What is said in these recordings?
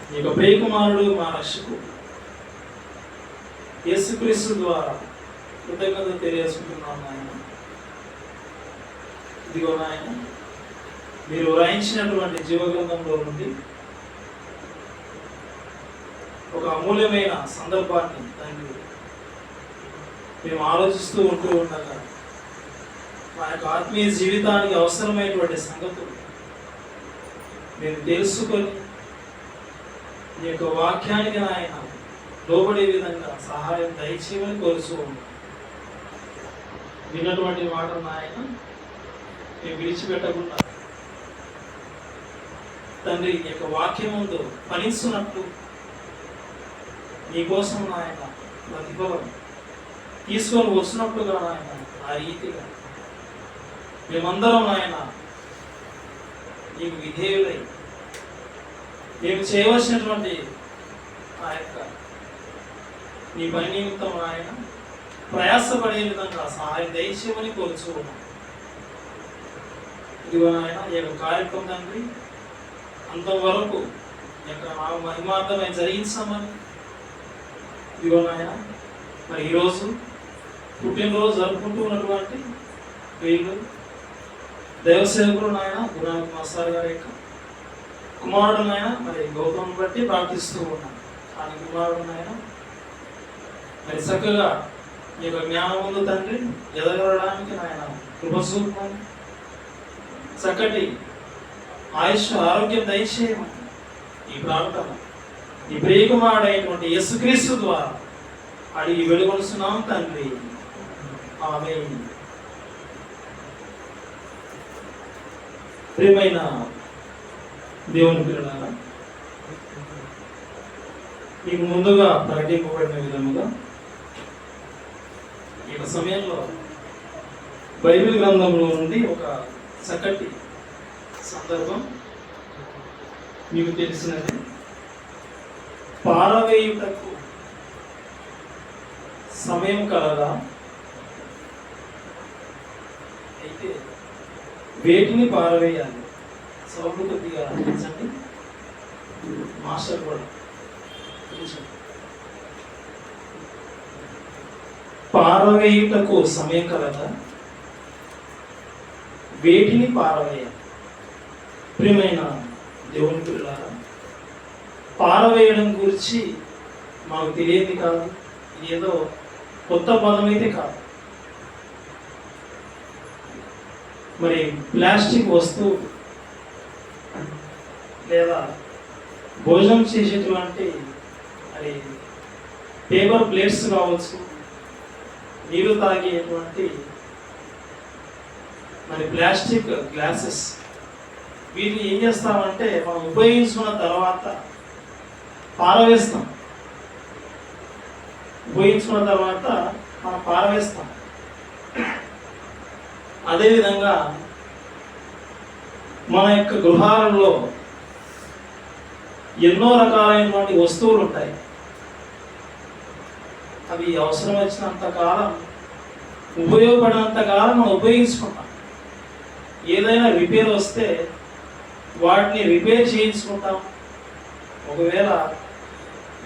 నీ యొక్క ప్రియకుమారుడు మా రక్షకుడు యేసుక్రీస్తు ద్వారా కృతజ్ఞత తెలియజేసుకుంటున్నాను నాయన. ఇదిగో నాయన, మీరు వ్రాయించినటువంటి జీవగ్రంథంలో నుండి ఒక అమూల్యమైన సందర్భాన్ని తండ్రి మేము ఆలోచిస్తూ ఉంటూ ఉండగా మా యొక్క ఆత్మీయ జీవితానికి అవసరమైనటువంటి సంగతులు మేము తెలుసుకొని ఈ యొక్క వాక్యానికి నాయన లోబడే విధంగా సహాయం దయచేయమని కోరుచూ ఉన్నాం. విన్నటువంటి మాట నాయన మేము విడిచిపెట్టకుండా తండ్రి ఈ యొక్క వాక్యం ముందు ఫలించున్నట్లు నీకోసం నాయన ప్రతిఫలం తీసుకొని వచ్చినట్లుగా నాయన ఆ రీతిగా మేమందరం నాయన నీకు విధేయులై మేము చేయవలసినటువంటి ఆ యొక్క నీ పని నిమిత్తం ఆయన ప్రయాసపడే విధంగా సహాయం దయచేయమని కోరుచూ ఉన్నాం. ఇదిగో నాయన ఈ యొక్క కార్యక్రమం తండ్రి అంతవరకు ఈ యొక్క మహిమార్థమై జరిగించామని ఇదిగో నాయన మరి ఈరోజు పుట్టినరోజు జరుపుకుంటూ ఉన్నటువంటి వీళ్ళు దైవసేవకులు నాయన గురునాథ్ మాస్టర్ గారి యొక్క కుమారుడు నాయన మరి గౌతమ్ బట్టి ప్రార్థిస్తూ ఉన్నాం. ఆయన కుమారుడు నాయన మరి చక్కగా ఈ యొక్క జ్ఞానం ముందు తండ్రి ఎదగడానికి నాయన కృపసూపమని చక్కటి ఆయుష్ ఆరోగ్యం దయచేయమని ఈ ప్రార్థన ఈ ప్రియకుమారుడైనటువంటి యేసుక్రీస్తు ద్వారా అడిగి వెలుగొలుస్తున్నాం తండ్రి. ఆమేన్. ప్రియమైన దేవుని పిల్లలారా, మీకు ముందుగా ప్రకటింపబడిన విధముగా ఈ సమయంలో బైబిల్ గ్రంథంలో నుండి ఒక చక్కటి సందర్భం మీకు తెలిసినది. పారవేయుటకు సమయం కలదా? అయితే వేటిని పారవేయాలి? సౌండ్ కొద్దిగా పెంచండి. మాస్టర్ కూడా పారవేయుటకు సమయం కలదా? వేటిని పారవేయాలి? ప్రియమైన దేవుని పిల్లలారా, పారవేయడం గురించి మాకు తెలియదు కాదు, ఏదో కొత్త పదం అయితే కాదు. మరి ప్లాస్టిక్ వస్తువు లేదా భోజనం చేసేటువంటి మరి పేపర్ ప్లేట్స్ కావచ్చు, నీరు తాగేటువంటి మరి ప్లాస్టిక్ గ్లాసెస్, వీటిని ఏం చేస్తామంటే మనం ఉపయోగించుకున్న తర్వాత పారవేస్తాం. ఉపయోగించుకున్న తర్వాత మనం పారవేస్తాం. అదేవిధంగా మన యొక్క గృహాలలో ఎన్నో రకాలైనటువంటి వస్తువులు ఉంటాయి. అవి అవసరం వచ్చినంత కాలం, ఉపయోగపడినంత కాలం మనం ఉపయోగించుకుంటాం. ఏదైనా రిపేర్ వస్తే వాటిని రిపేర్ చేయించుకుంటాం. ఒకవేళ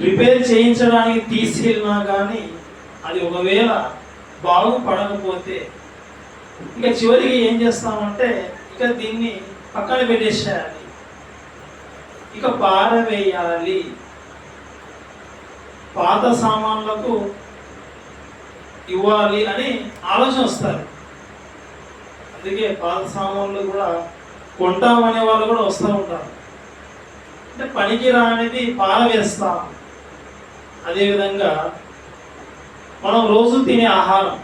రిపేర్ చేయించడానికి తీసుకెళ్ళినా కానీ అది ఒకవేళ బాగుపడకపోతే ఇక చివరికి ఏం చేస్తామంటే ఇక దీన్ని పక్కన పెట్టేసేయాలి, ఇక పారవేయాలి. పాత సామాన్లకు ఇవ్వాలి అని ఆలోచన వస్తారు. అందుకే పాత సామాన్లు కూడా కొంటామనే వాళ్ళు కూడా వస్తూ ఉంటారు. అంటే పనికి రానిది పారవేస్తాం. అదేవిధంగా మనం రోజు తినే ఆహారం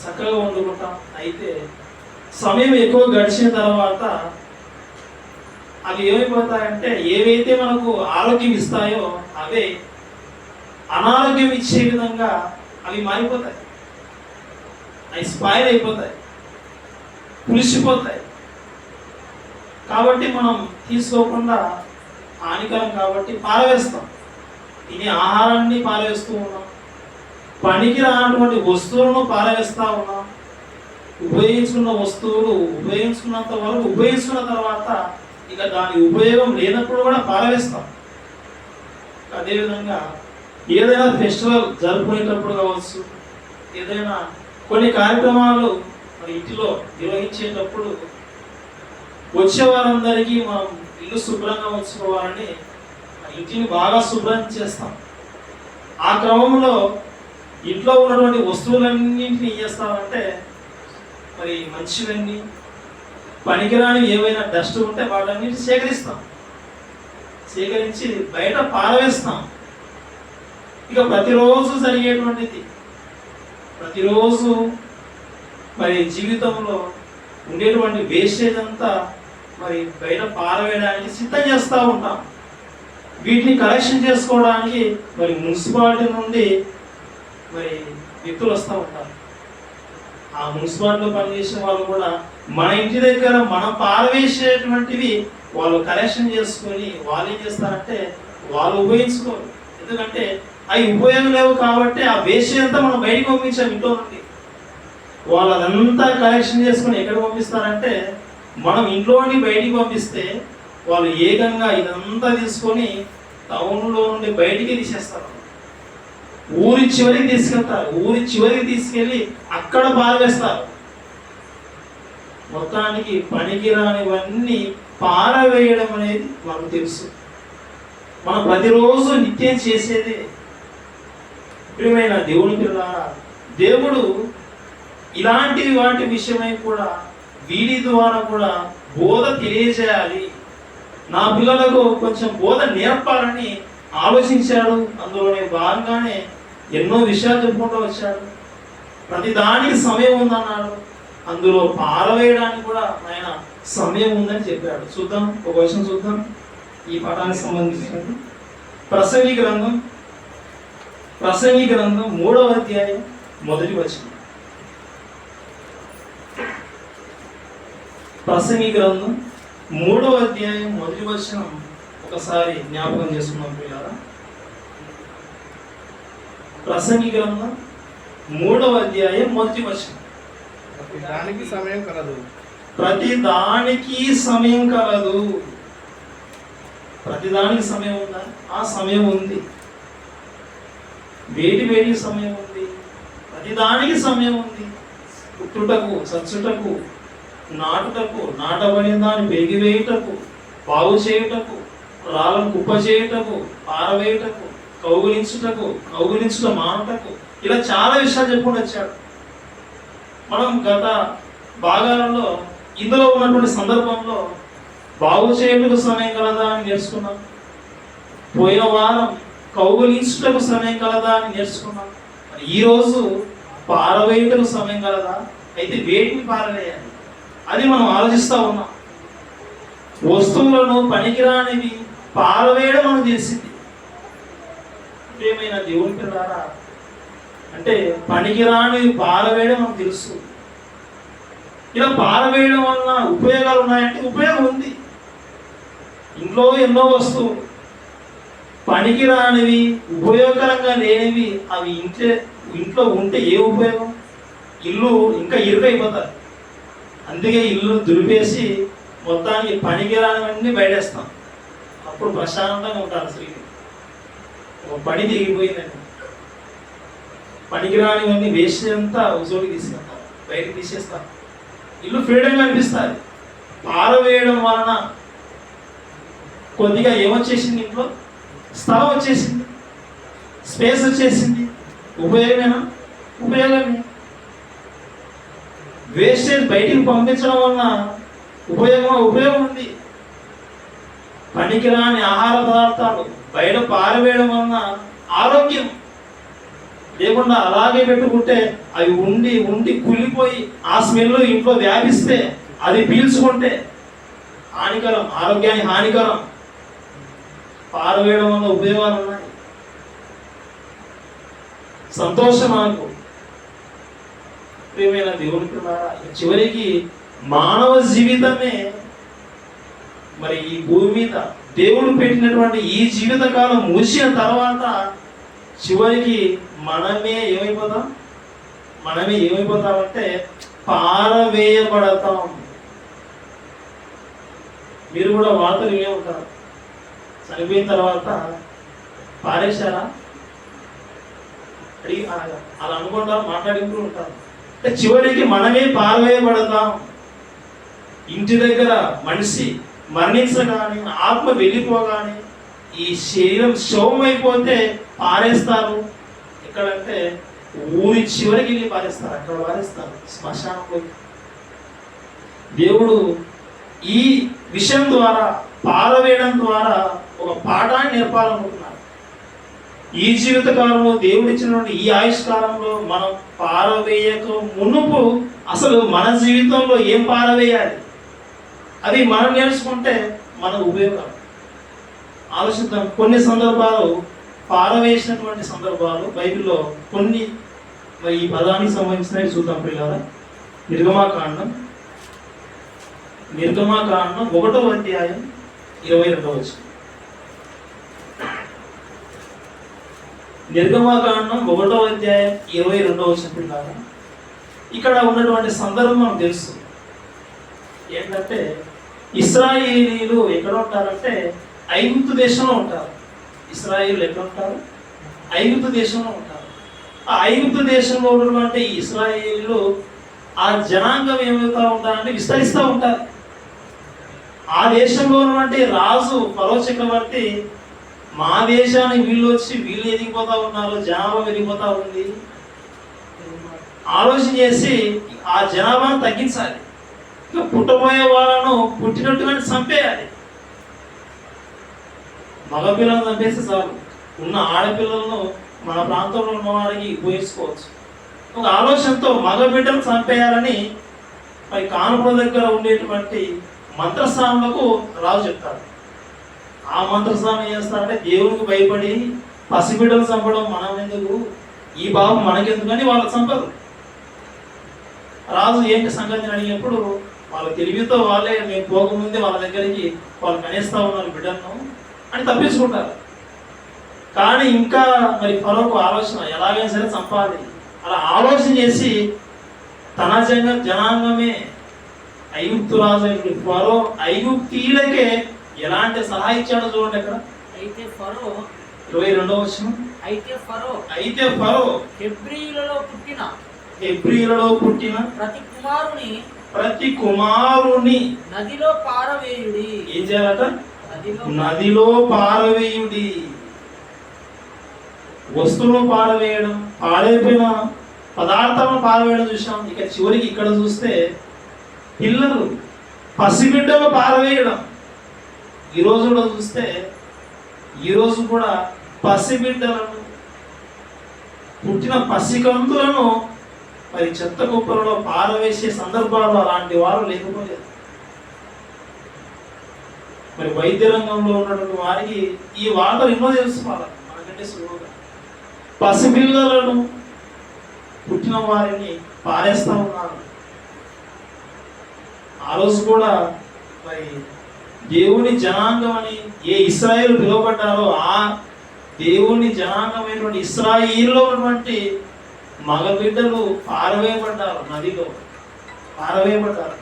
చక్కగా వండుకుంటాం. అయితే సమయం ఎక్కువ గడిచిన తర్వాత అవి ఏమైపోతాయంటే ఏవైతే మనకు ఆరోగ్యం ఇస్తాయో అవే అనారోగ్యం ఇచ్చే విధంగా అవి మారిపోతాయి. అవి స్పాయిల్ అయిపోతాయి, పులిసిపోతాయి. కాబట్టి మనం తీసుకోకుండా హానికరం కాబట్టి పారవేస్తాం. తినే ఆహారాన్ని పారవేస్తూ ఉన్నాం, పనికి రానటువంటి వస్తువులను పారవేస్తూ ఉన్నాం. ఉపయోగించుకున్న వస్తువులు ఉపయోగించుకున్నంత వరకు ఉపయోగించుకున్న తర్వాత ఇక దాని ఉపయోగం లేనప్పుడు కూడా పారవేస్తాం. అదేవిధంగా ఏదైనా ఫెస్టివల్ జరుపుకునేటప్పుడు కావచ్చు, ఏదైనా కొన్ని కార్యక్రమాలు మన ఇంటిలో నిర్వహించేటప్పుడు వచ్చే వారందరికీ మనం ఇల్లు శుభ్రంగా ఉంచుకోవాలని ఇంటిని బాగా శుభ్రం చేస్తాం. ఆ క్రమంలో ఇంట్లో ఉన్నటువంటి వస్తువులన్నింటినీ ఏం చేస్తామంటే మరి మంచివన్నీ పనికిరాని ఏవైనా డస్ట్ ఉంటే వాటన్నింటినీ సేకరించి బయట పారవేస్తాం. ఇక ప్రతిరోజు జరిగేటువంటిది, ప్రతిరోజు మరి జీవితంలో ఉండేటువంటి వేస్టేజ్ అంతా మరి బయట పారవేయడానికి సిద్ధం చేస్తూ ఉంటాం. వీటిని కలెక్షన్ చేసుకోవడానికి మరి మున్సిపాలిటీ నుండి మరి వ్యక్తులు వస్తూ ఉంటారు. ఆ మున్సిపాలిటీలో పనిచేసే వాళ్ళు కూడా మన ఇంటి దగ్గర మనం పారవేసేటువంటివి వాళ్ళు కలెక్షన్ చేసుకొని వాళ్ళు ఏం చేస్తారంటే వాళ్ళు ఉపయోగించుకోరు. ఎందుకంటే అవి ఉపయోగం లేవు కాబట్టి ఆ వేస్ట్ అంతా మనం బయటకు పంపించాం ఇంట్లో నుండి. వాళ్ళు అదంతా కలెక్షన్ చేసుకొని ఎక్కడ పంపిస్తారంటే మనం ఇంట్లో నుండి బయటికి పంపిస్తే వాళ్ళు ఏకంగా ఇదంతా తీసుకొని టౌన్లో నుండి బయటికి తీసేస్తారు. ఊరి చివరికి తీసుకెళ్తారు. ఊరి చివరికి తీసుకెళ్ళి అక్కడ పారవేస్తారు. మొత్తానికి పనికిరానివన్నీ పారవేయడం అనేది మనకు తెలుసు. మనం ప్రతిరోజు నిత్యం చేసేది. ప్రియమైన దేవుని పిల్లలారా, దేవుడు ఇలాంటి వాటి విషయమై కూడా వీడి ద్వారా కూడా బోధ తెలియజేయాలి, నా పిల్లలకు కొంచెం బోధ నేర్పాలని ఆలోచించాడు. అందులోనే భాగంగానే ఎన్నో విషయాలు చెప్పుకుంటూ వచ్చాడు. ప్రతి దానికి సమయం ఉందన్నాడు. అందులో పారవేయడానికి కూడా ఆయన సమయం ఉందని చెప్పాడు. చూద్దాం, ఒక విషయం చూద్దాం. ఈ పాఠానికి సంబంధించినది ప్రసంగి గ్రంథం 3వ అధ్యాయం 1వ వచనం. ప్రసంగి గ్రంథం 3వ అధ్యాయం 1వ వచనం ఒకసారి జ్ఞాపకం చేసుకున్నాం పిల్లరా. ప్రసంగి గ్రంథం 3వ అధ్యాయం 1వ వచనం. ప్రతి దానికి సమయం కలదు. ప్రతిదానికి సమయం ఉందా? ఆ సమయం ఉంది. వేటికి సమయం ఉంది. ప్రతిదానికి సమయం ఉంది. పుట్టుటకు, చచ్చుటకు, నాటుటకు, నాటబడిన దాన్ని పెరిగివేయుటకు, బాగు చేయుటకు, రాళ్ళను కుప్ప చేయుటకు, పారవేయుటకు, కౌగిలించుట మానుటకు, ఇలా చాలా విషయాలు చెప్పుకుంటూ వచ్చాడు. మనం గత భాగాలలో ఇందులో ఉన్నటువంటి సందర్భంలో బాగు చేయుటకు సమయం కలదా అని నేర్చుకున్నాం. పోయిన వారం కౌగిలించుటకు సమయం కలదా అని నేర్చుకున్నాం. ఈరోజు పారవేయుటకు సమయం కలదా? అయితే వేటిని పారవేయాలి అది మనం ఆలోచిస్తూ ఉన్నాం. వస్తువులను పనికిరానివి పారవేయడం మనకు తెలిసింది. ఏమైనా దేవుని పిల్లారా, అంటే పనికిరానివి పారవేయడం మనకు తెలుసు. ఇలా పారవేయడం వలన ఉపయోగాలు ఉన్నాయంటే ఉపయోగం ఉంది. ఇంట్లో ఎన్నో వస్తువులు పనికిరానివి, ఉపయోగకరంగా లేనివి, అవి ఇంట్లో ఉంటే ఏ ఉపయోగం? ఇల్లు ఇంకా ఇరుకైపోతారు. అందుకే ఇల్లు దులిపేసి మొత్తానికి పనికిరానివన్నీ బయటేస్తాం. అప్పుడు ప్రశాంతంగా ఉంటారు. స్త్రీలు ఒక పని తిరిగిపోయిందండి, పనికిరానివన్నీ వేస్ట్ అంతా ఉజోడికి తీసుకెళ్తారు, బయటకు తీసేస్తారు. ఇల్లు ఫ్రీడంగా అనిపిస్తుంది. పారవేయడం వలన కొద్దిగా ఏమొచ్చేసింది, ఇంట్లో స్థలం వచ్చేసింది, స్పేస్ వచ్చేసింది. ఉపయోగమేనా? ఉపయోగమే. వేస్టేజ్ బయటికి పంపించడం వలన ఉపయోగం ఉంది. పనికిరాని ఆహార పదార్థాలు బయట పారవేయడం వలన ఆరోగ్యం లేకుండా అలాగే పెట్టుకుంటే అవి ఉండి కుళ్ళిపోయి ఆ స్మెల్ ఇంట్లో వ్యాపిస్తే అది పీల్చుకుంటే హానికరం, ఆరోగ్యానికి హానికరం. పారవేయడం వల్ల ఉపయోగాలు ఉన్నాయి. సంతోషం మనకు. ప్రియమైన దేవుని పిల్లారా, చివరికి మానవ జీవితమే మరి ఈ భూమి మీద దేవుడు పెట్టినటువంటి ఈ జీవిత కాలం ముగిసిన తర్వాత చివరికి మనమే ఏమైపోతామంటే పారవేయబడతాం. మీరు కూడా వార్తలు వినే ఉంటారు. చనిపోయిన తర్వాత పారేశారా అడిగి అలా అనుకుంటారు, మాట్లాడుకుంటూ ఉంటారు. అంటే చివరికి మనమే పారవేయబడతాం. ఇంటి దగ్గర మనిషి మరణించగానే, ఆత్మ వెళ్ళిపోగానే ఈ శరీరం శవం అయిపోతే పారేస్తారు. ఎక్కడంటే ఊరి చివరికి వెళ్ళి పారేస్తారు, అక్కడ పారేస్తారు, శ్మశానంలో. దేవుడు ఈ విషయం ద్వారా, పారవేయడం ద్వారా ఒక పాఠాన్ని నేర్పాలనుకుంటున్నారు. ఈ జీవిత కాలంలో దేవుడు ఇచ్చినటువంటి ఈ ఆయుష్కాలంలో మనం పారవేయక మునుపు అసలు మన జీవితంలో ఏం పారవేయాలి, అది మనం నేర్చుకుంటే మనకు ఉపయోగం. ఆలోచిద్దాం. కొన్ని సందర్భాలు పారవేసినటువంటి సందర్భాలు బైబిల్లో కొన్ని, మరి ఈ పదానికి సంబంధించినవి చూద్దాం పిల్లల. నిర్గమాకాండం 1వ అధ్యాయం 22వ వచనం. నిర్గమాకాండం 1వ అధ్యాయం 22వ వచనం పిల్లల. ఇక్కడ ఉన్నటువంటి సందర్భం మనకు తెలుసు. ఏంటంటే ఇశ్రాయేలీలు ఎక్కడ ఉంటారంటే ఐగుప్తు దేశంలో ఉంటారు. ఇశ్రాయేలీలు ఎక్కడ ఉంటారు? ఐగుప్తు దేశంలో ఉంటారు. ఆ ఐగుప్తు దేశంలో ఉన్నటువంటి ఇశ్రాయేలీలు ఆ జనాంగం ఏమవుతూ ఉంటారంటే విస్తరిస్తూ ఉంటారు. ఆ దేశంలో ఉన్నటువంటి రాజు ఫరో చక్రవర్తి, మా దేశానికి వీళ్ళు వచ్చి వీళ్ళు ఎదిగిపోతా ఉన్నారు, జనాభా పెరిగిపోతా ఉంది, ఆలోచన చేసి ఆ జనాభాను తగ్గించాలి, ఇక పుట్టబోయే వాళ్ళను పుట్టినట్టుగానే చంపేయాలి. మగపిల్లలను చంపేస్తే చాలు, ఉన్న ఆడపిల్లలను మన ప్రాంతంలో ఉన్న వారికి ఉపయోగించుకోవచ్చు. ఒక ఆలోచనతో మగ బిడ్డను చంపేయాలని మరి కానుపుల దగ్గర ఉండేటువంటి మంత్రస్థానంలో రాజు చెప్తాడు. ఆ మంత్రస్థానం ఏం చేస్తారంటే దేవునికి భయపడి పసిబిడ్డలు చంపడం మనం ఎందుకు, ఈ బాబు మనకెందుకని వాళ్ళు చంపరు. రాజు ఏంటి సంగతిని అడిగినప్పుడు వాళ్ళ తెలివితో వాళ్ళే, మేము పోకముందే వాళ్ళ దగ్గరికి వాళ్ళు కనేస్తా ఉన్నారు బిడ్డలను అని తప్పించుకుంటారు. కానీ ఇంకా మరి ఫరోకు ఆలోచన ఎలాగైనా సరే చంపాలి. అలా ఆలోచన చేసి తన జనాంగమే ఐగుప్తు రాజు ఫరో ఐగుప్తీయులకే ఎలాంటి సలహా ఇచ్చాడో చూడండి. అక్కడ అయితే ఫరో 22వ వచనం. అయితే ఫరో హెబ్రీయులలో పుట్టిన ప్రతి కుమారుని నదిలో పారవేయుడి. ఏం చేయాలట? నదిలో పారవేయుడి. వస్తువులు పారవేయడం, పాడైపోయిన పదార్థాలను పారవేయడం చూసాం. ఇక చివరికి ఇక్కడ చూస్తే పిల్లలు, పసిబిడ్డలు పారవేయడం. ఈరోజు కూడా చూస్తే, ఈరోజు కూడా పసిబిడ్డలను, పుట్టిన పసికంతులను మరి చెత్త కుప్పలలో పారవేసే సందర్భాలు అలాంటి వారు లేకపోలేదు. మరి వైద్య రంగంలో ఉన్నటువంటి వారికి ఈ వార్తలు ఎన్నో తెలుసుకోవాలి మనకంటే సులువుగా. పసిపిల్లలను, పుట్టిన వారిని పారేస్తా ఉన్నారు. ఆ రోజు కూడా మరి దేవుని జనాంగం అని ఏ ఇశ్రాయేలు పిలువబడ్డారో ఆ దేవుని జనాంగమైనటువంటి ఇశ్రాయేలులో ఉన్నటువంటి మగబిడ్డలు పారవేయబడ్డారు, నదిలో పారవేయబడ్డారు.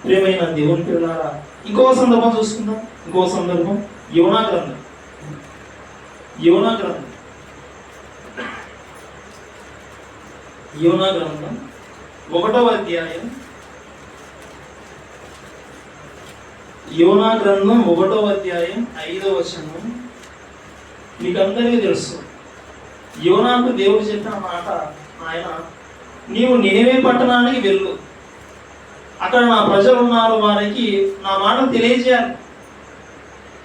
ప్రియమైన దేవుని పిల్లలారా, ఇంకో సందర్భం చూసుకుందాం. ఇంకో సందర్భం యోనా గ్రంథం 1వ అధ్యాయం. యోనా గ్రంథం 1వ అధ్యాయం 5వ వచనం. మీకు అందరికీ తెలుసు, యోనాకు దేవుడు చెప్పిన మాట, ఆయన నీవు నినివే పట్టణానికి వెళ్ళు, అక్కడ నా ప్రజలు ఉన్నారు, వారికి నా మాట తెలియజేయాలి.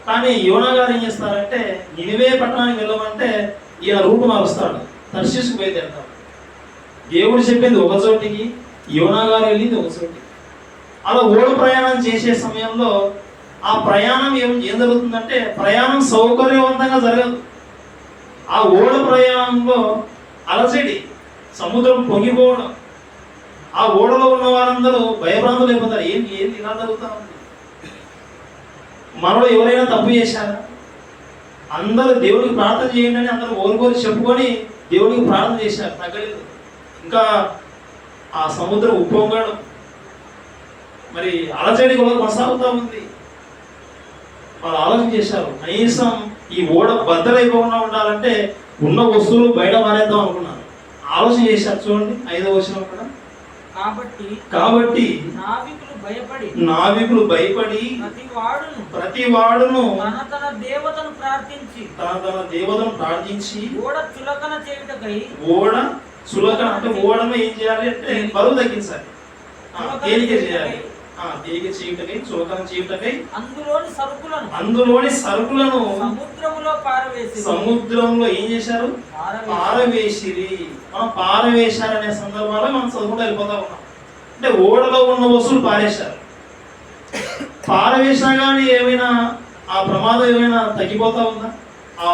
కానీ యోనా గారు ఏం చేస్తారంటే, నినివే పట్టణానికి వెళ్ళమంటే ఈయన రూపు మారుస్తాడు, తర్షీషుకు బయలుదేరతాడు. దేవుడు చెప్పింది ఒక చోటికి, యోనా గారు వెళ్ళింది ఒక చోటికి. అలా ఓడ ప్రయాణం చేసే సమయంలో ఆ ప్రయాణం ఏం జరుగుతుందంటే, ప్రయాణం సౌకర్యవంతంగా జరగదు. ఆ ఓడ ప్రయాణంలో అలజడి, సముద్రం పొంగిపోవడం, ఆ ఓడలో ఉన్న వారందరూ భయభ్రాంతులు అయిపోతారు. ఏంటి ఇలా జరుగుతా ఉంది, మనలో ఎవరైనా తప్పు చేశారా? అందరూ దేవుడికి ప్రార్థన చేయండి అని అందరూ ఓరుకోరి చెప్పుకొని దేవుడికి ప్రార్థన చేశారు, తగ్గలేదు. ఇంకా ఆ సముద్రం ఉప్పొంగడం, మరి అలజడి కూడా కొనసాగుతూ ఉంది. వాళ్ళు ఆలోచన చేశారు, కనీసం ఈ ఓడ బద్దలైపోకుండా ఉండాలంటే ఉన్న వస్తువులు బయట పారేద్దాం అనుకున్నారు. ఆలోచన చేశారు. చూడండి 5వ వచనం కూడా. కాబట్టి నావికులు భయపడి ప్రతి వాడును తన దేవతను ప్రార్థించి ఓడ చులకన చేయుటకై అంటే ఓడను ఏం చేయాలి అంటే బరువు తగ్గించాలి, తేలిక చేయాలి, తేలిక చేయుటకై, చులకన చేయుటకై అందులోని సరుకులను సముద్రంలో ఏం చేశారు? పారవేసిరి. మనం పారవేశారనే సందర్భాల్లో మనం చదువుకుంటూ వెళ్ళిపోతా ఉన్నాం. అంటే ఓడలో ఉన్న వస్తువులు పారేశారు. పారవేసినా కానీ ఏమైనా ఆ ప్రమాదం ఏమైనా తగ్గిపోతా ఉందా? ఆ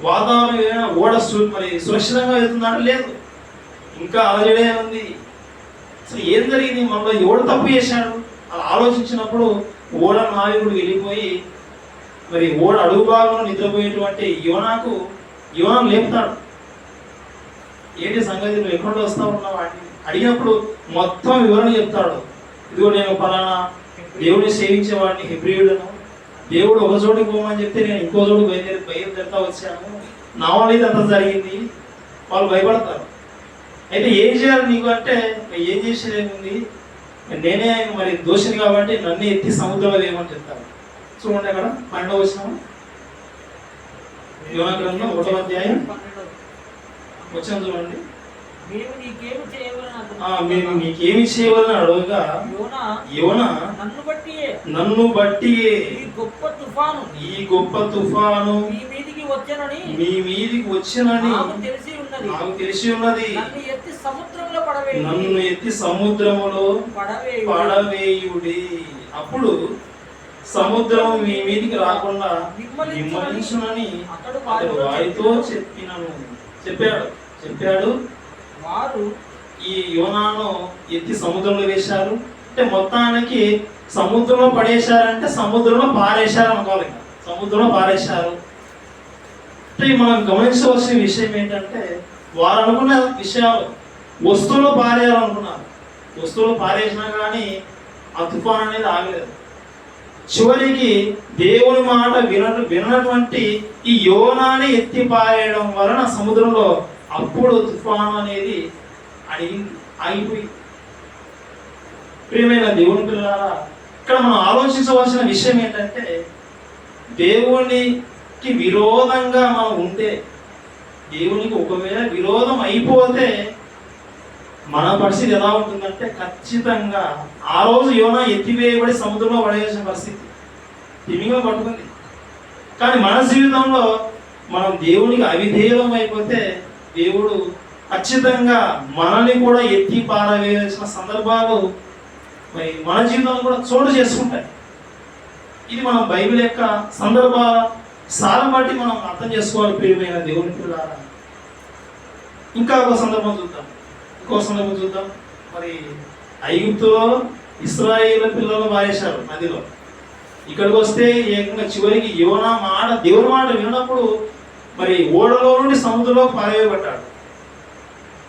వాతావరణం ఏమైనా ఓడ మరి సురక్షితంగా వెళ్తుందా? లేదు, ఇంకా అలజడే ఉంది. అసలు ఏం జరిగింది? మనలో ఓడ తప్పు చేశాడు అలా ఆలోచించినప్పుడు ఓడ నాయకుడు వెళ్ళిపోయి మరి ఓడ అడుగు భాగంలో నిద్రపోయేటువంటి యోనాను లేపుతాడు. ఏంటి సంగతి, నువ్వు ఎక్కడ వస్తా ఉన్నావు అని అడిగినప్పుడు మొత్తం వివరణ చెప్తాడు. ఇదిగో నేను పలానా దేవుడిని సేవించేవాడిని, హెబ్రీయుడను. దేవుడు ఒక చోటుకి పోమని చెప్తే నేను ఇంకో చోటుకు బయలుదేరుతా వచ్చాను, నా వల్ల ఇది అంత జరిగింది. వాళ్ళు భయపడతారు. అయితే ఏం చేయాలి నీకు అంటే, ఏం చేసేది ఏముంది, నేనే మరి దోషిని కాబట్టి నన్ను ఎత్తి సముద్రంలో వేయమని చెప్తాను. చూడండి అక్కడ 12వ వచనం, యోనా గ్రంథం 1వ అధ్యాయం వచ్చిన చూడండి. మేము నీకేమి చేయవలని అడగగా యోనా నన్ను బట్టి ఈ గొప్ప తుఫాను మీ మీదికి వచ్చెనని నాకు తెలిసి ఉన్నది. నన్ను ఎత్తి సముద్రములో పడవేయుడి. అప్పుడు సముద్రం మీ మీదికి రాకుండా నిమ్మలించునని అతడు వారితో చెప్పాడు. వారు ఈ యోనాను ఎత్తి సముద్రంలో వేశారు. అంటే మొత్తానికి సముద్రంలో పడేశారంటే సముద్రంలో పారేశారు అనుకోవాలి. సముద్రంలో పారేశారు అంటే మనం గమనించవలసిన విషయం ఏంటంటే, వారు అనుకున్న విషయాలు వస్తువులు పారేయాలనుకున్నారు. వస్తువులు పారేసినా కానీ ఆ తుఫాన్ అనేది ఆగలేదు. చివరికి దేవుని మాట వినటువంటి ఈ యోనాని ఎత్తి పారేయడం వలన సముద్రంలో అప్పుడు తుఫాను అనేది ఆగిపోయి. ప్రియమైన దేవుని పిల్లలారా, ఇక్కడ మనం ఆలోచించవలసిన విషయం ఏంటంటే, దేవునికి విరోధంగా మనం ఉంటే, దేవునికి ఒకవేళ విరోధం అయిపోతే మన పరిస్థితి ఎలా ఉంటుందంటే, ఖచ్చితంగా ఆ రోజు యోనా ఎత్తివేయబడి సముద్రంలో పడేసిన పరిస్థితి తిమింగలం పట్టుకుంది. కానీ మన జీవితంలో మనం దేవునికి అవిధేయం అయిపోతే దేవుడు ఖచ్చితంగా మనల్ని కూడా ఎత్తి పారవేయాల్సిన సందర్భాలు మరి మన జీవితంలో కూడా చోటు చేసుకుంటాయి. ఇది మనం బైబిల్ యొక్క సందర్భాల సారం బట్టి మనం అర్థం చేసుకోవాలి. ప్రియమైన దేవుని పిల్లారా, ఇంకో సందర్భం చూద్దాం. మరి ఐగుప్తులో ఇశ్రాయేలు పిల్లలు పారేశారు నదిలో. ఇక్కడికి వస్తే ఏకంగా చివరికి దేవుని మాట వినప్పుడు మరి ఓడలో నుండి సముద్రంలో పారవేయబడ్డాడు.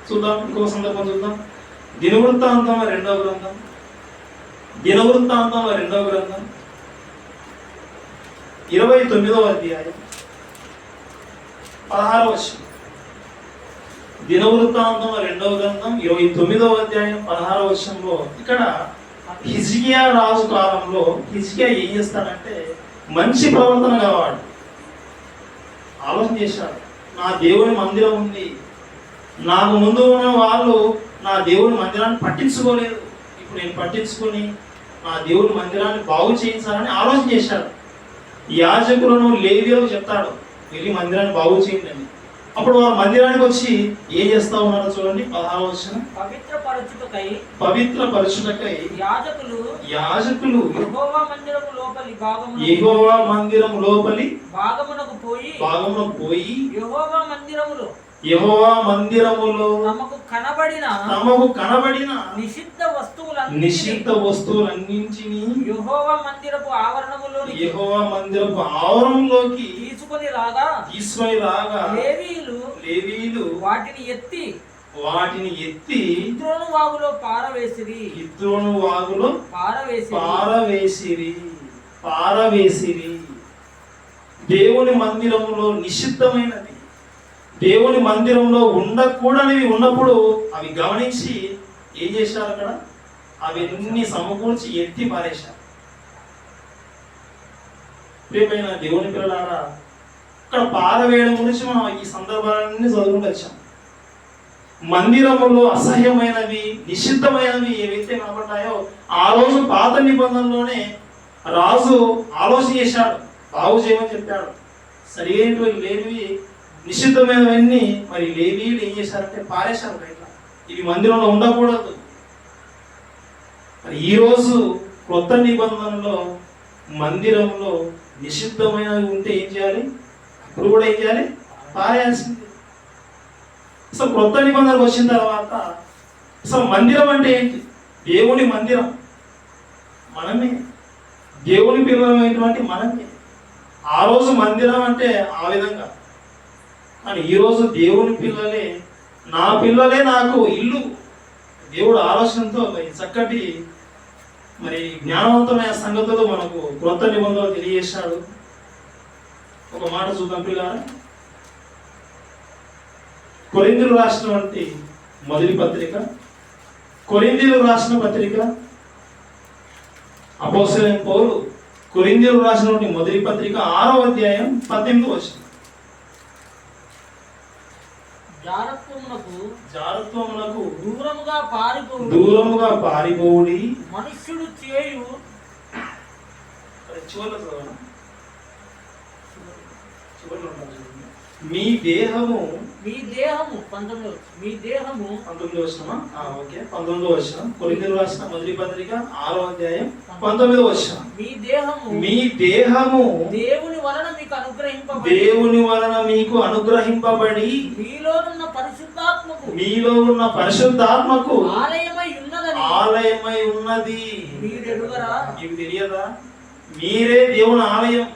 చూద్దాం, ఇంకో సందర్భం చూద్దాం. దినవృత్తాంతం 2వ గ్రంథం 29వ అధ్యాయం 16వ వచనం. దినవృత్తాంతం 2వ గ్రంథం 29వ అధ్యాయం 16వ వచనంలో ఇక్కడ హిజ్కియా రాజు కాలంలో హిజ్కియా ఏం చేస్తాడంటే, మంచి ప్రవర్తన గలవాడు. ఆలోచన చేశాడు, నా దేవుని మందిరం ఉంది, నాకు ముందు ఉన్న వాళ్ళు నా దేవుని మందిరాన్ని పట్టించుకోలేదు, ఇప్పుడు నేను పట్టించుకొని నా దేవుని మందిరాన్ని బాగు చేయించాలని ఆలోచన చేశాడు. యాజకులను లేవీయులకు చెప్తాడు, వెళ్ళి మందిరాన్ని బాగు చేయండి అని. అప్పుడు వారు మందిరానికి వచ్చి ఏం చేస్తా ఉన్నారో చూడండి. 16వ వచనం. పవిత్రపరచుటకై యాజకులు యెహోవా మందిరము లోపలి భాగమునకు పోయి యెహోవా మందిరములో తమకు కనబడిన నిషిద్ధ వస్తువులన్నింటినీ యెహోవా మందిరపు ఆవరణంలోకి తీసుకొని రాగా లేవీయులు వాటిని ఎత్తి వాటిని ఎత్తి కిద్రోను వాగులో పారవేసిరి. కిద్రోను వాగులో పారవేసిరి. దేవుని మందిరంలో నిషిద్ధమైనది, దేవుని మందిరంలో ఉండకూడనివి ఉన్నప్పుడు అవి గమనించి ఏం చేశారు? అక్కడ అవన్నీ సమకూర్చి ఎత్తి పారేశారు. ప్రియమైన దేవుని పిల్లలారా, ఇక్కడ పారవేయడం గురించి మనం ఈ సందర్భాలన్నీ చదువుకుంటూ వచ్చాం. మందిరములో అసహ్యమైనవి, నిషిద్ధమైనవి ఏవైతే కనబడ్డాయో ఆ రోజు పాత నిబంధనలోనే రాజు ఆలోచన చేశాడు, బాగు చేయమని చెప్పాడు. సరైనటువంటి లేనివి, నిషిద్ధమైనవన్నీ మరి లేవీలు ఏం చేశారంటే పారేశారు బయట. ఇవి మందిరంలో ఉండకూడదు. మరి ఈరోజు కొత్త నిబంధనలో మందిరంలో నిషిద్ధమైనవి ఉంటే ఏం చేయాలి? ఇప్పుడు కూడా ఏం చేయాలి? పారేయాల్సింది. అసలు కొత్త నిబంధనకు వచ్చిన తర్వాత అసలు మందిరం అంటే ఏంటి? దేవుని మందిరం మనమే, దేవుని పిల్లలమైనటువంటి మనమే. ఆ రోజు మందిరం అంటే ఆ విధంగా, కానీ ఈరోజు దేవుని పిల్లలే, నా పిల్లలే నాకు ఇల్లు. దేవుడు ఆలోచనతో చక్కటి మరి జ్ఞానవంతమైన సంగతులు మనకు క్రొత్త నిబంధనలు తెలియజేశాడు. ఒక మాట చూద్దాం పిల్లలు. కొరింథీయులకు రాసినటువంటి మొదటి పత్రిక, కొరింథీయులకు రాసిన పత్రిక, అపోస్తలుడైన పౌలు కొరింథీయులకు రాసినటువంటి మొదటి పత్రిక 6వ అధ్యాయం 18వ వచనం. జారత్వమునకు దూరముగా పారిపోవుడి మనుష్యుడు చేయు. మీ దేహము 19వ వచనం. ఓకే, 19వ వచనం. కొరింథీయులకు రాసిన మొదటి పత్రిక 6వ అధ్యాయం 19వ వచనం. మీ దేహము దేవుని వలన మీకు అనుగ్రహింపబడి మీలో ఉన్న పరిశుద్ధాత్మకు ఆలయమై ఉన్నది. మీకు తెలియదా? మీరే దేవుని ఆలయం.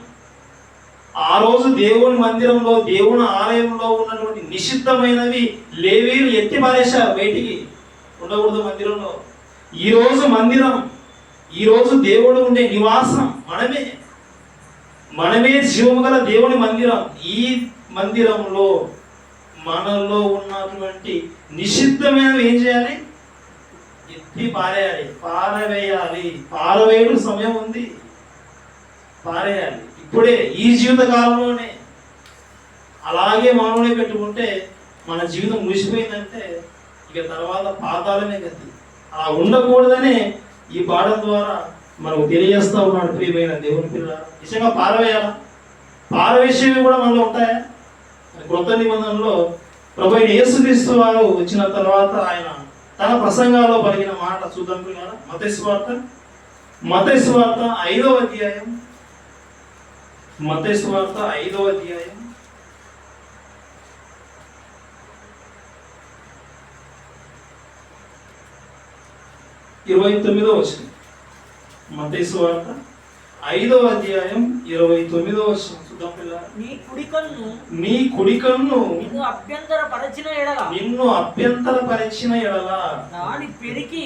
ఆ రోజు దేవుని మందిరంలో, దేవుని ఆలయంలో ఉన్నటువంటి నిషిద్ధమైనవి లేవీలు ఎత్తి పారేశారు, బయటికి ఉండకూడదు మందిరంలో. ఈ రోజు మందిరం, ఈ రోజు దేవుడు ఉండే నివాసం మనమే జీవము గల దేవుని మందిరం. ఈ మందిరంలో మనలో ఉన్నటువంటి నిషిద్ధమైనవి ఏం చేయాలి? ఎత్తి పారేయాలి, పారవేయాలి. పారవేయడం సమయం ఉంది, పారేయాలి ఇప్పుడే, ఈ జీవిత కాలంలోనే. అలాగే మనలోనే పెట్టుకుంటే మన జీవితం ముగిసిపోయిందంటే ఇక తర్వాత పాతాలనే గతి. అలా ఉండకూడదని ఈ పాఠం ద్వారా మనకు తెలియజేస్తూ ఉన్నాడు. ప్రియమైన దేవుని పిల్ల, నిజంగా పారవేయాలా? పారవేసేవి కూడా మనలో ఉంటాయా? క్రొత్త నిబంధనలో ప్రభువైన యేసుక్రీస్తు వారు వచ్చిన తర్వాత ఆయన తన ప్రసంగాల్లో పలికిన మాట చూద్దాం పిల్లల. మత్తయి సువార్త 5వ అధ్యాయం, మత్తయి సువార్త 5వ అధ్యాయం 29వ వచనం. మత్తయి సువార్త 5వ అధ్యాయం 29వ వచనం చూద్దాం పిల్లల. నీ కుడి కన్ను నిన్ను అభ్యంతరపరచిన ఎడల దాని పెరికి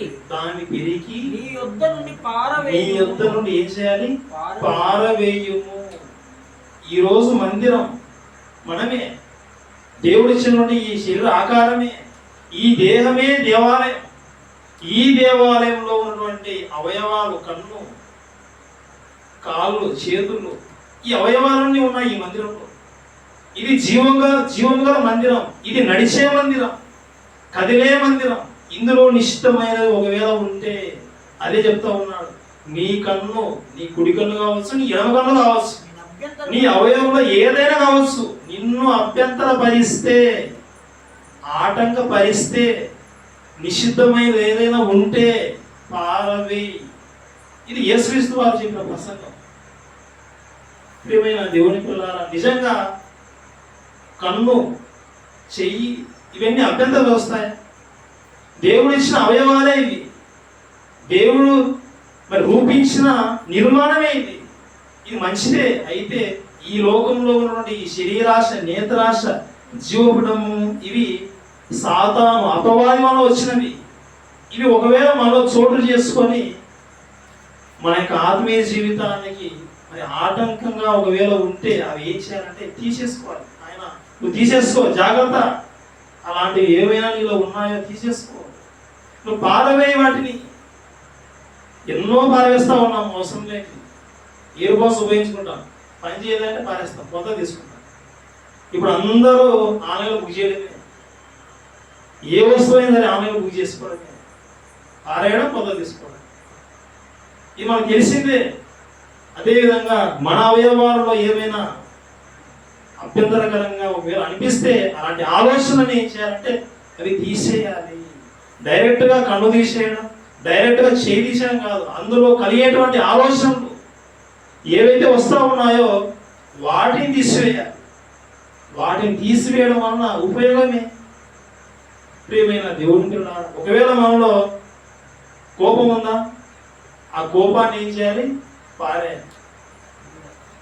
నీ యొద్ద నుండి ఏం చేయాలి? పారవేయుము. ఈరోజు మందిరం మనమే, దేవుడిచ్చినటువంటి ఈ శరీర ఆకారమే, ఈ దేహమే దేవాలయం. ఈ దేవాలయంలో ఉన్నటువంటి అవయవాలు, కన్ను, కాళ్ళు, చేతులు, ఈ అవయవాలన్నీ ఉన్నాయి ఈ మందిరంలో. ఇది జీవంగా మందిరం, ఇది నడిచే మందిరం, కదిలే మందిరం. ఇందులో నిశ్చితమైనది ఒకవేళ ఉంటే అదే చెప్తా ఉన్నాడు. నీ కన్ను, నీ కుడి కన్ను కావచ్చు, నీ ఎడమ కన్ను కావచ్చు, నీ అవయవంలో ఏదైనా కావచ్చు, నిన్ను అభ్యంతరపరిస్తే, ఆటంకపరిస్తే, నిషిద్ధమైన ఏదైనా ఉంటే పారవేయి. ఇది యేసుక్రీస్తు వారు చెప్పిన ప్రసంగం. ప్రియమైన దేవుని పిల్లలారా, నిజంగా కన్ను, చెయ్యి ఇవన్నీ అభ్యంతరాలు వస్తాయి. దేవుడు ఇచ్చిన అవయవాలే ఇవి, దేవుడు మరి రూపించిన నిర్మాణమే ఇది. ఇది మంచిదే. అయితే ఈ లోకంలో ఉన్నటువంటి ఈ శరీరాశ, నేత్రాశ, జీవపుటము ఇవి సాతాను అపవాది వల్ల వచ్చినవి. ఇవి ఒకవేళ మనలో చోటు చేసుకొని మన యొక్క ఆత్మీయ జీవితానికి మరి ఆటంకంగా ఒకవేళ ఉంటే అవి ఏం చేయాలంటే తీసేసుకోవాలి. ఆయన నువ్వు తీసేసుకో, జాగ్రత్త. అలాంటివి ఏమైనా నీలో ఉన్నాయో తీసేసుకో. నువ్వు పారవేయి వాటిని. ఎన్నో పారవేస్తా ఉన్నాం అవసరం లేదు. ఏరు కోసం ఉపయోగించుకుంటాం, పని చేయాలంటే పారేస్తాం, కొత్త తీసుకుంటాం. ఇప్పుడు అందరూ ఆన్లైన్లో బుక్ చేయడమే. ఏ వస్తువు అయినా సరే ఆన్లైన్లో బుక్ చేసుకోవడమే, పారేయడం, కొత్త తీసుకోవడం. ఇది మనకు తెలిసిందే. అదేవిధంగా మన అవయవాలలో ఏమైనా అభ్యంతరకరంగా ఒకవేళ అనిపిస్తే అలాంటి ఆలోచనని ఏం చేయాలంటే అవి తీసేయాలి. డైరెక్ట్గా కన్ను తీసేయడం, డైరెక్ట్గా చేయి తీసేయడం కాదు. అందులో కలిగేటువంటి ఆలోచనలు ఏవైతే వస్తూ ఉన్నాయో వాటిని తీసివేయాలి. వాటిని తీసివేయడం వలన ఉపయోగమే. ప్రియమైన దేవుని పిల్లలారా, ఒకవేళ మనలో కోపం ఉందా, ఆ కోపాన్ని ఏం చేయాలి? పారేయాలి.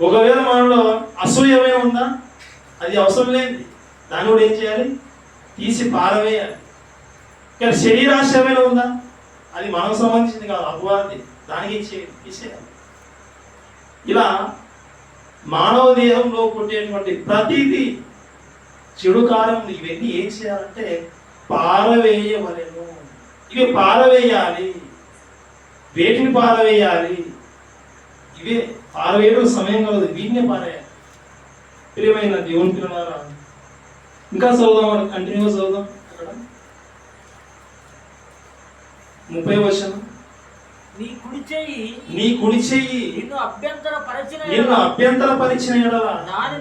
ఒకవేళ మనలో అసూయమైన ఉందా, అది అవసరం లేనిది, దాన్ని కూడా ఏం చేయాలి? తీసి పారవేయాలి. కానీ శరీరాశయమైన ఉందా, అది మనకు సంబంధించింది కాదు, అపవాది, దానికి తీసేయాలి. ఇలా మానవ దేహంలో పుట్టేటువంటి ప్రతిదీ చెడు కార్యములు ఇవన్నీ ఏం చేయాలంటే పారవేయవలెను. ఇవి పారవేయాలి. వేటిని పారవేయాలి? ఇవే పారవేయడం సమయం కలదు, వీటినే పారేయాలి. ప్రియమైన దేవుని పిల్లలారా, ఇంకా చదువుదాం, కంటిన్యూగా చదువుదాం. అక్కడ 30వ వచనం, నీ కుడి చెయ్యి నిన్ను అభ్యంతరపరిచిన యెడల దానిని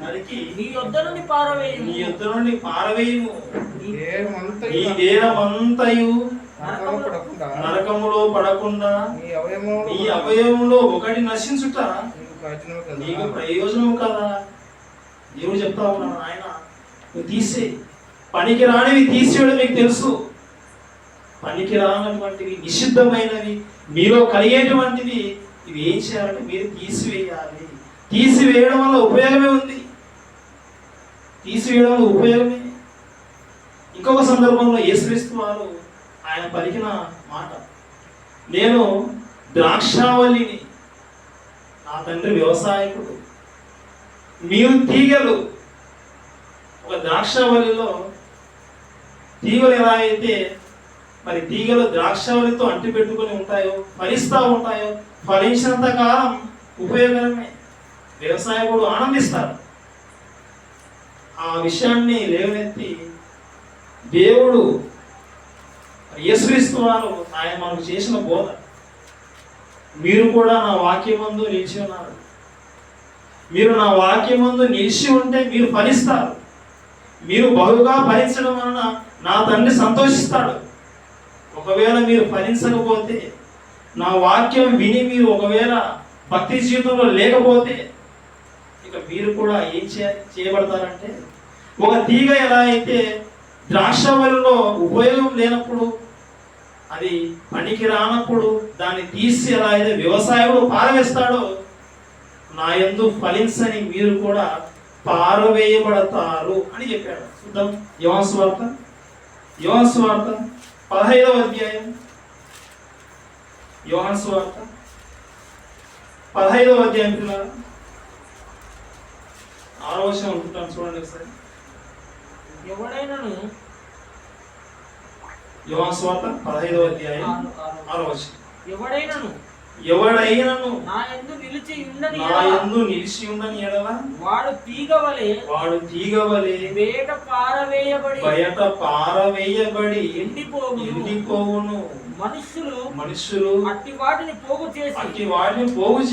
నరికి నీ యొద్ద నుండి పారవేయుము. నీ దేహమంతయు నరకములో పడకుండా నీ అవయవంలో ఒకటి నశించుట నీకు ప్రయోజనం కదా. దేవుడు చెప్తా ఉన్నాను, ఆయన నువ్వు తీసే పనికి రానివి తీసేయడం మీకు తెలుసు. పనికి రానటువంటివి, నిషిద్ధమైనవి, మీలో కలిగేటువంటివి ఇవి ఏం చేయాలంటే మీరు తీసివేయాలి. తీసివేయడం వల్ల ఉపయోగమే ఉంది. తీసివేయడం వల్ల ఉపయోగమే. ఇంకొక సందర్భంలో యేసుక్రీస్తు వారు ఆయన పలికిన మాట, నేను ద్రాక్షావల్లిని, నా తండ్రి వ్యవసాయకుడు, మీరు తీగలు. ఒక ద్రాక్షావల్లిలో తీగలు ఎలా అయితే మరి తీగలు ద్రాక్షావళితో అంటి పెట్టుకుని ఉంటాయో, ఫలిస్తూ ఉంటాయో, ఫలించినంత కాలం ఉపయోగమే. వ్యవసాయకుడు ఆనందిస్తారు. ఆ విషయాన్ని లేవనెత్తి దేవుడు యేసుక్రీస్తు వారు ఆయన మనకు చేసిన బోధ, మీరు కూడా నా వాక్యమందు నిలిచి ఉన్నారు. మీరు నా వాక్యమందు నిలిచి ఉంటే మీరు ఫలిస్తారు. మీరు బహుగా ఫలించడం వలన నా తండ్రి సంతోషిస్తాడు. ఒకవేళ మీరు ఫలించకపోతే, నా వాక్యం విని మీరు ఒకవేళ భక్తి జీవితంలో లేకపోతే, ఇక మీరు కూడా ఏం చేయబడతారంటే, ఒక తీగ ఎలా అయితే ద్రాక్షవల్లిలో ఉపయోగం లేనప్పుడు, అది పనికి రానప్పుడు దాన్ని తీసి ఎలా అయితే వ్యవసాయుడు పారవేస్తాడో, నా యందు ఫలించని మీరు కూడా పారవేయబడతారు అని చెప్పాడు. చూద్దాం యోహాను సువార్త 15వ అధ్యాయం. యోహాను సువార్త 15వ అధ్యాయం 6వ వచనం అనుకుంటాను, చూడండి ఒకసారి. యోహాను సువార్త 15వ అధ్యాయం 6వ వచనం. ఎవడైనను నా యందు నిలిచి ఉండని యెడల వాడు తీగ వలె బయట పారవేయబడి ఎండిపోవును. మనుషులు అట్టి వాటిని పోగు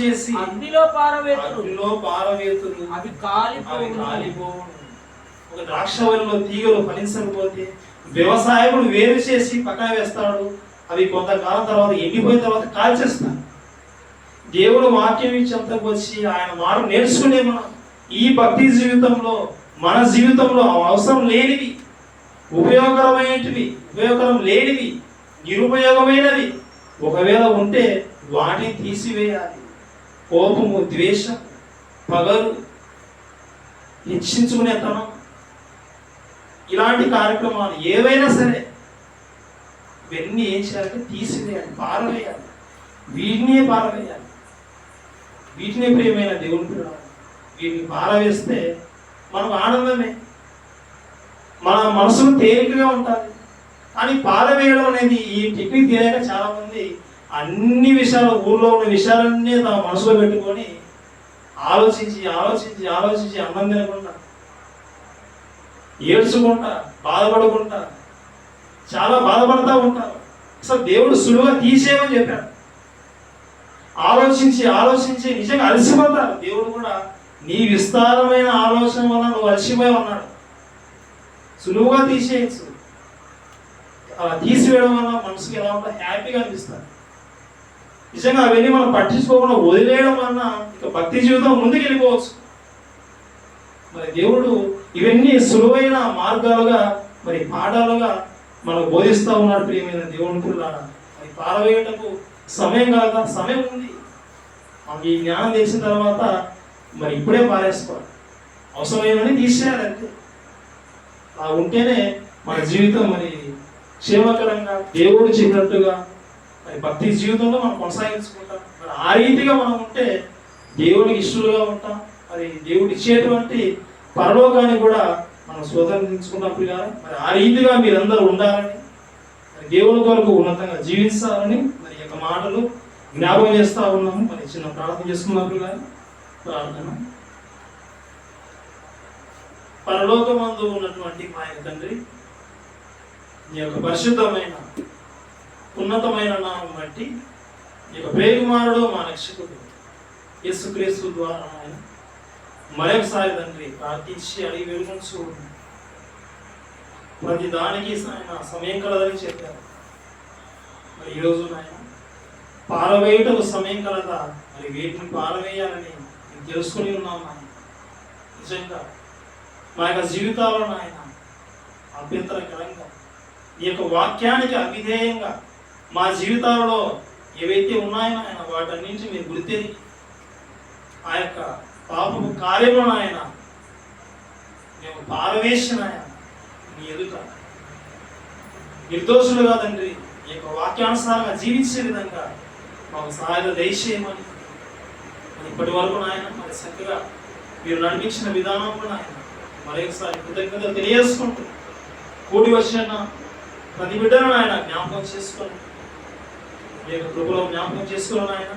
చేసి అగ్నిలో పారవేతురు, అవి కాలిపోవును. ఒక ద్రాక్షవల్లిలో తీగలు ఫలించకపోతే వ్యవసాయకుడు వేరు చేసి పక్కన వేస్తాడు. అవి కొంతకాలం తర్వాత ఎండిపోయిన తర్వాత కాల్చేస్తాడు. దేవుడు వాక్యం చెంతకు వచ్చి ఆయన మాట నేర్చుకునే మనం ఈ భక్తి జీవితంలో, మన జీవితంలో అవసరం లేనివి, ఉపయోగకరం లేనివి, నిరుపయోగమైనవి ఒకవేళ ఉంటే వాటిని తీసివేయాలి. కోపము, ద్వేషం, పగలు, హెచ్చించుకునే తనం, ఇలాంటి కార్యక్రమాలు ఏవైనా సరే ఇవన్నీ ఏం చేయాలంటే తీసివేయాలి, పారవేయాలి, వీటినే పారవేయాలి. వీటినే ప్రియమైన దేవుని పిల్లలు, వీటిని పారవేస్తే మనకు ఆనందమే, మన మనసును తేలికగా ఉంటుంది. కానీ పారవేయడం అనేది ఈ టెక్నిక్ తెలియక చాలా మంది అన్ని విషయాలు, ఊర్లో ఉన్న విషయాలన్నీ తమ మనసులో పెట్టుకొని ఆలోచించి ఆలోచించి ఆలోచించి అన్నం తినకుండా, ఏడ్చుకుంటా, బాధపడుకుంటా, చాలా బాధపడతా ఉంటారు. అసలు దేవుడు సులువుగా తీసేయమని చెప్పాడు. ఆలోచించి ఆలోచించి నిజంగా అలసిపోతారు. దేవుడు కూడా నీ విస్తారమైన ఆలోచన వల్ల నువ్వు అలసిపోయి ఉన్నాడు, సులువుగా తీసేయచ్చు. అలా తీసివేయడం వల్ల మనసుకి ఎలా ఉంటుందో హ్యాపీగా అనిపిస్తుంది. నిజంగా అవన్నీ మనం పట్టించుకోకుండా వదిలేయడం వలన ఇక భక్తి జీవితం ముందుకు వెళ్ళిపోవచ్చు. మరి దేవుడు ఇవన్నీ సులువైన మార్గాలుగా, మరి పాఠాలుగా మనకు బోధిస్తూ ఉన్నాడు. ప్రియమైన దేవుని పిల్లలారా, మరి పారవేయటకు సమయం కాదా? సమయం ఉంది. మనకి ఈ జ్ఞానం తెలిసిన తర్వాత మరి ఇప్పుడే పారేసుకోవాలి, అవసరమైనని తీసేయాలి అంతే. అలా ఉంటేనే మన జీవితం మరి క్షేమకరంగా దేవుడు చెప్పినట్టుగా మరి భక్తి జీవితంలో మనం కొనసాగించుకుంటాం. మరి ఆ రీతిగా మనం ఉంటే దేవుడికి ఇష్టలుగా ఉంటాం. మరి దేవుడు ఇచ్చేటువంటి పరలోకాన్ని కూడా మనం స్వతంత్రించుకుంటాం పిల్లలు. మరి ఆ రీతిగా మీరందరూ ఉండాలని, మరి దేవుని కొరకు ఉన్నతంగా జీవించాలని మరి యొక్క మాటలు జ్ఞాపకం చేస్తూ ఉన్నాము. మరి చిన్న ప్రార్థన చేసుకున్నాం పిల్లలు. ప్రార్థన. పరలోకమందు ఉన్నటువంటి మా యొక్క తండ్రి, నీ యొక్క పరిశుద్ధమైన ఉన్నతమైన నామం బట్టి నీ యొక్క ప్రేకుమారుడు మా రక్షకుడు యేసుక్రీస్తు ద్వారా ఆయన మరొకసారి తండ్రి ప్రార్థించి అడిగి వెలుగుంచు. ప్రతి దానికి ఆయన సమయం కలదని చెప్పారు. మరి ఈరోజు నాయన పారవేయటకు సమయం కలదా? మరి వీటిని పారవేయాలని నేను తెలుసుకుని ఉన్నాను నాయన. నిజంగా మా యొక్క జీవితాల్లో నాయన అభ్యంతరకరంగా ఈ యొక్క వాక్యానికి అవిధేయంగా మా జీవితాలలో ఏవైతే ఉన్నాయో ఆయన వాటన్నింటి మీరు గుర్తెరిగి ఆ యొక్క పాపపు కార్యంలో ఆయన మేము పారవేసిన మీ ఎదుట నిర్దోషులుగా తండ్రి ఈ యొక్క వాక్యానుసారంగా జీవించే విధంగా మాకు సహాయ దయచేయమని ఇప్పటి వరకు నాయన మరి చక్కగా మీరు నడిపించిన విధానం కూడా ఆయన మరొకసారి కృతజ్ఞత తెలియజేసుకుంటూ కూడి వచ్చిన ప్రతి బిడ్డను ఆయన జ్ఞాపకం చేసుకొని మీకు కృపలో జ్ఞాపకం చేసుకుని ఆయన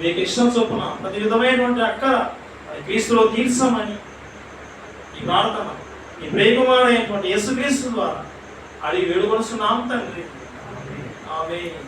మీకు ఇష్టం చొప్పున ప్రతి విధమైనటువంటి అక్కర క్రీస్తులో తీర్చమని ఈ ప్రార్థన ఈ ప్రేమమైనటువంటి యేసుక్రీస్తు ద్వారా అడిగి వేడుకొనుచున్నాం తండ్రి. ఆమేన్.